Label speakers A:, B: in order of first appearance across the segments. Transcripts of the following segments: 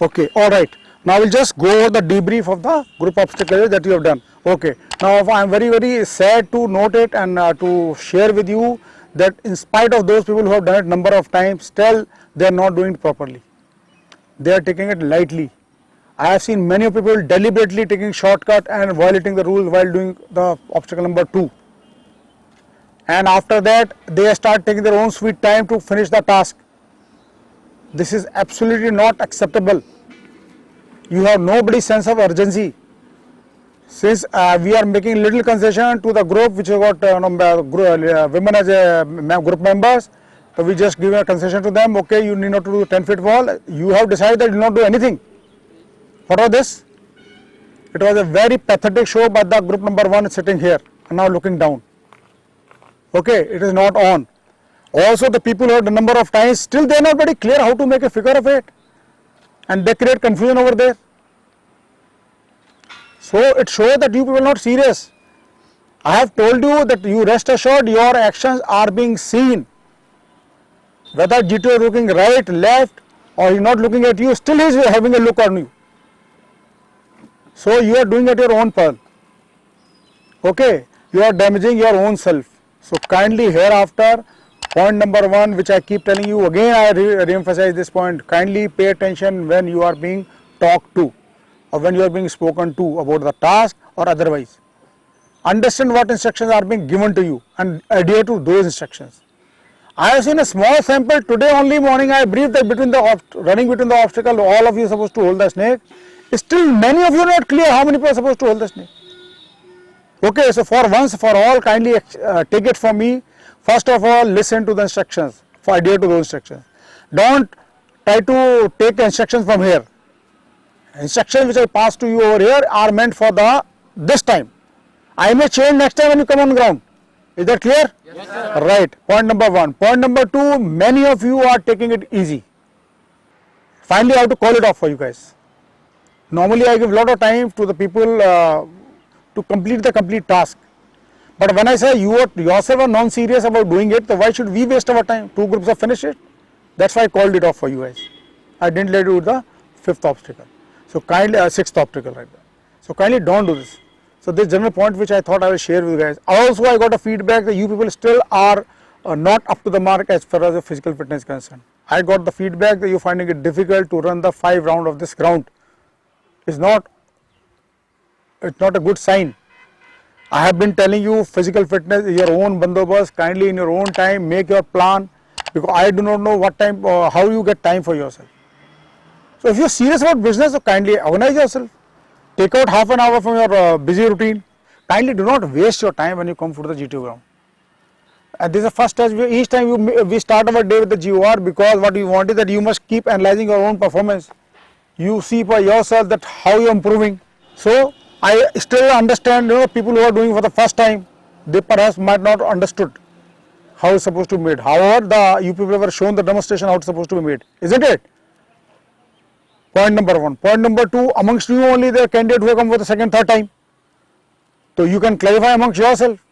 A: Okay, all right. Now we'll just go over the debrief of the group obstacles that you have done. Okay. Now I am very sad to note it and to share with you that in spite of those people who have done it number of times, still they are not doing it properly. They are taking it lightly. I have seen many people deliberately taking shortcut and violating the rules while doing the obstacle number 2. And after that they start taking their own sweet time to finish the task. This is absolutely not acceptable. You have nobody's sense of urgency. Since we are making little concession to the group which have got women as a group members, so we just give a concession to them. Okay, you need not to do 10-foot wall. You have decided that you will not do anything. What was this? It was a very pathetic show by the group number 1 sitting here and now looking down. Okay, it is not on. Also the people who have the number of times, still they are not very clear how to make a figure of it, and they create confusion over there. So it shows that you people are not serious. I have told you that you rest assured your actions are being seen. Whether GTO is looking right, left, or he is not looking at you, still he is having a look on you. So you are doing at your own peril. Okay, you are damaging your own self. So kindly hereafter, point number 1 which I keep telling you, again I re-emphasize this point, kindly pay attention when you are being talked to or when you are being spoken to about the task or otherwise. Understand what instructions are being given to you and adhere to those instructions. I have seen a small sample today only morning. I briefed that running between the obstacle, all of you are supposed to hold the snake. Still many of you are not clear how many people are supposed to hold the snake. Okay, so for once for all, kindly take it from me. First of all, listen to the instructions, adhere to those instructions. Don't try to take instructions from here. Instructions which I pass to you over here are meant for this time. I may change next time when you come on ground. Is that clear?
B: Yes, sir.
A: Right. Point number 1. Point number 2, many of you are taking it easy. Finally, I have to call it off for you guys. Normally, I give a lot of time to the people to complete the complete task. But when I say you yourself are non-serious about doing it, so why should we waste our time? 2 groups have finished it. That's why I called it off for you guys. I didn't let you do the 5th obstacle. So kindly, 6th obstacle right there. So kindly don't do this. So this general point which I thought I will share with you guys. Also I got a feedback that you people still are not up to the mark as far as the physical fitness is concerned. I got the feedback that you are finding it difficult to run the 5 round of this ground. It's not a good sign. I have been telling you physical fitness is your own bandobast. Kindly in your own time make your plan, because I do not know what time how you get time for yourself. So if you are serious about business, so kindly organize yourself. Take out half an hour from your busy routine. Kindly do not waste your time when you come to the GTO ground. And this is the first touch. Each time we start our day with the GOR, because what we want is that you must keep analyzing your own performance. You see for yourself that how you are improving. So I still understand, people who are doing for the first time, they perhaps might not understood how it's supposed to be made. However, you people have shown the demonstration how it's supposed to be made, isn't it? Point number 1. Point number 2, amongst you only the candidate who have come for the 2nd, 3rd time. So you can clarify amongst yourself,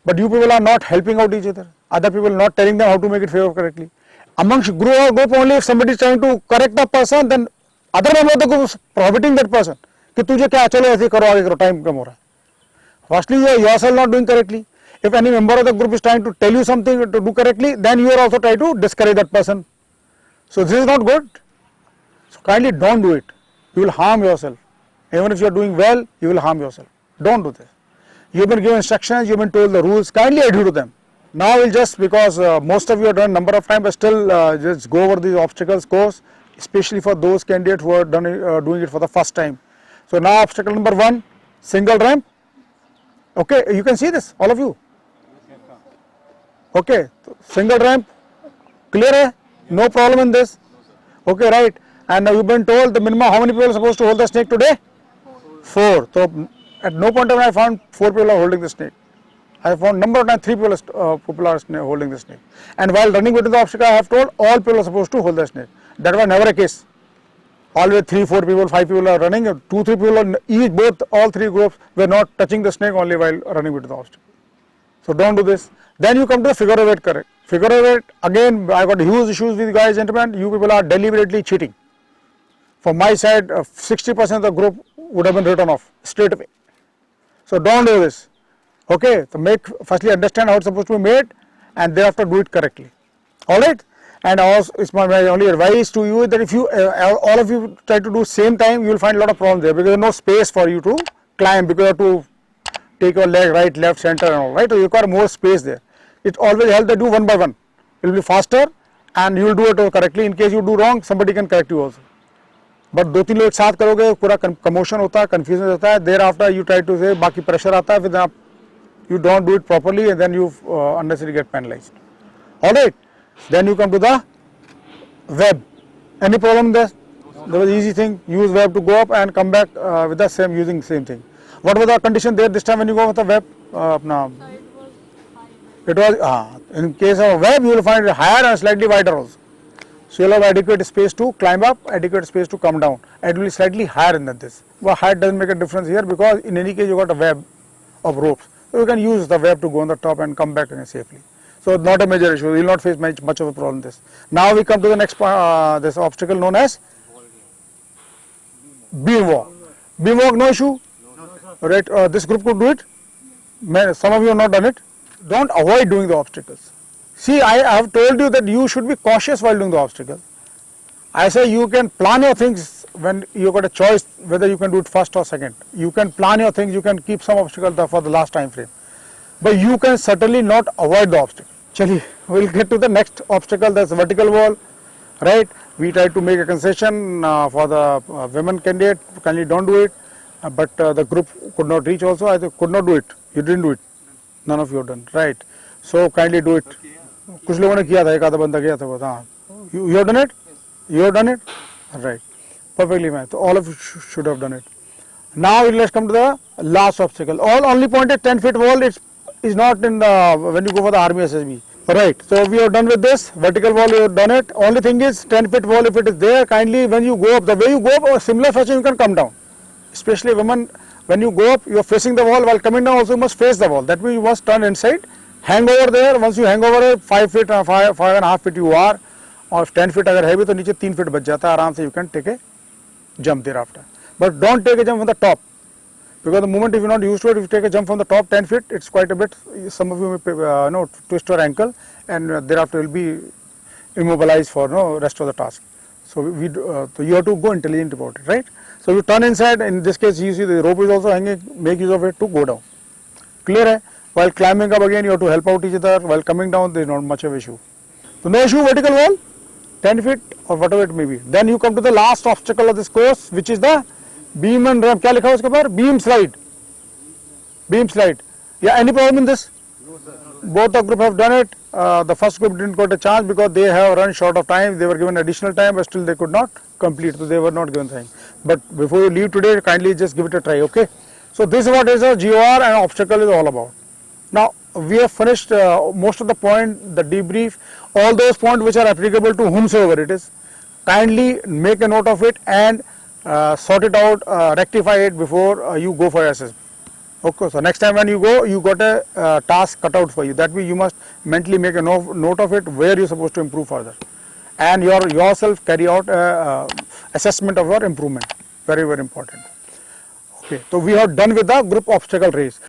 A: but you people are not helping out each other. Other people not telling them how to make it favor correctly. Amongst group only, if somebody is trying to correct the person, then other member of the group is prohibiting that person. कि तुझे क्या चलो ऐसे करो आगे करो time कम हो रहा है. Firstly, you are yourself not doing correctly. If any member of the group is trying to tell you something to do correctly, then you are also trying to discourage that person. So this is not good. So kindly don't do it. You will harm yourself. Even if you are doing well, you will harm yourself. Don't do this. You have been given instructions, you have been told the rules, kindly adhere to them. Now we'll just, because most of you have done number of times, but still just go over these obstacles course, especially for those candidates who are doing it for the first time. So now obstacle number 1, single ramp. Okay, you can see this, all of you. Okay, so single ramp, clear hai? No problem in this. Okay, right. And now you've been told the minimum how many people are supposed to hold the snake today? 4. So at no point of time I found 4 people are holding the snake. I found number of times 3 people are holding the snake. And while running between the obstacle, I have told all people are supposed to hold the snake. That was never a case. Always 3, 4 people, 5 people are running. 2, 3 people, all 3 groups were not touching the snake only while running between the obstacle. So don't do this. Then you come to the figure of 8 correct. Figure of 8, again I got huge issues with you guys, gentlemen. You people are deliberately cheating. from my side 60% of the group would have been written off straight away. So don't do this. Okay, so firstly understand how it's supposed to be made and thereafter do it correctly. Alright, and also it's my only advice to you that if you all of you try to do same time, you will find a lot of problems there because there is no space for you to climb because you have to take your leg right, left, center and all, right? So you require more space there. It always helps to do one by one. It will be faster and you will do it correctly. In case you do wrong, somebody can correct you also. But दो तीन लोग एक साथ करोगे पूरा commotion होता है, confusion होता है. Thereafter you try to say बाकी pressure आता है, फिर you don't do it properly and then you unnecessarily get penalized. Alright, then you come to the web. Any problem there? There was easy thing. Use web to go up and come back with the same using same thing. What was the condition there this time when you go with the web? It was in case of a web you will find it higher and slightly wider also. So you will have adequate space to climb up, adequate space to come down. It will be slightly higher than this. But height doesn't make a difference here because in any case you got a web of ropes. So you can use the web to go on the top and come back again safely. So not a major issue. You will not face much of a problem this. Now we come to the next this obstacle known as beam walk. Beam walk, no issue. Right, this group could do it. Some of you have not done it. Don't avoid doing the obstacles. See, I have told you that you should be cautious while doing the obstacle. I say you can plan your things when you got a choice whether you can do it first or second. You can plan your things, you can keep some obstacle for the last time frame. But you can certainly not avoid the obstacle. Chali, we will get to the next obstacle, that's vertical wall. Right, we tried to make a concession for the women candidate, kindly don't do it. But the group could not reach also, I could not do it. You didn't do it. None of you have done, right? So kindly do it. कुछ लोगों ने किया था, एक आधा बंदा किया था वो, हाँ. You have done it? You have done it? Right. Perfectly fine. So all of you should have done it. Now let's come to the last obstacle. Only point at 10 feet wall is not in the when you go for the army SSB. Right. So we have done with this vertical wall. You have done it. Only thing is 10 feet wall. If it is there, kindly when you go up, the way you go up, or similar fashion you can come down. Especially women, when you go up, you are facing the wall. While coming down, also you must face the wall. That means you must turn inside. Hang over there. Once you hang over 5 feet, 5.5 feet you are, or 10 feet अगर है भी तो नीचे 3 feet बच जाता है आराम से. You can take a jump thereafter. But don't take a jump from the top, because the moment if you are not used to it, if you take a jump from the top 10 feet, it's quite a bit. Some of you may twist your ankle, and thereafter will be immobilized for rest of the task. So so you have to go intelligent about it, right? So you turn inside. In this case, you see the rope is also hanging. Make use of it to go down. Clear hai? While climbing up again, you have to help out each other. While coming down, there is not much of issue. So no issue, vertical wall, 10 feet or whatever it may be. Then you come to the last obstacle of this course, which is the beam and ramp. क्या लिखा है उसके ऊपर? Beam slide. Beam slide. Yeah, any problem in this? No, sir. Both the group have done it. The first group didn't got a chance because they have run short of time. They were given additional time, but still they could not complete. So they were not given time. But before you leave today, kindly just give it a try. Okay. So this is what is a GOR and obstacle is all about. Now we have finished most of the point, the debrief, all those points which are applicable to whomsoever it is. Kindly make a note of it and sort it out, rectify it before you go for SSB. Okay, so next time when you go, you got a task cut out for you. That means you must mentally make a note of it where you are supposed to improve further, and yourself carry out assessment of your improvement. Very, very important. Okay, so we have done with the group obstacle race.